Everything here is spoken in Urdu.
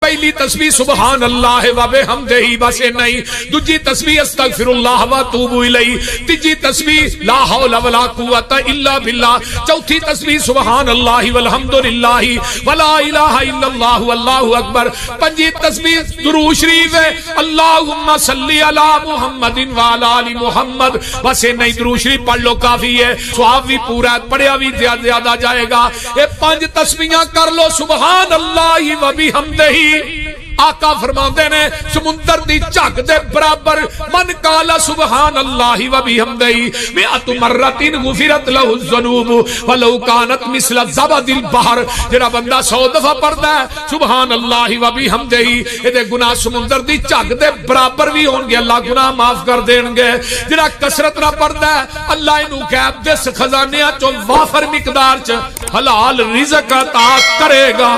پہلی تسبیح سبحان اللہ و بحمدہ بس نہیں، دوسری تسبیح استغفر اللہ و اتوب الیہ، تیسری تسبیح لا حول ولا قوت الا باللہ، چوتھی تسبیح سبحان اللہ والحمد للہ ولا الہ الا اللہ واللہ اکبر، پنجی تسبیح درود شریف ہے اللہم صلی علی محمد وعلی آل محمد، بس نہیں درود شریف پڑھ لو کافی ہے، ثواب بھی پورا ہے، پڑھیا بھی زیادہ جائے گا۔ یہ 5 تسبیحاں کر لو سبحان اللہ و بحمدہ، آقا فرماندے نے سمندر دی جھگ دے برابر من قال سبحان اللہ و بحمدہ 100 مرۃ غفرت له الذنوب ولو كانت مثل زبد البحر، جڑا بندہ 100 دفعہ پڑھدا ہے سبحان اللہ و بحمدہ اے دے گناہ سمندر دی جھگ دے برابر بھی ہون گے، اللہ گناہ معاف کر دین گے۔ جڑا کثرت نہ پڑھدا ہے اللہ اینو غیب دے خزانیاں چوں وافر مقدار چ حلال رزق عطا کرے گا۔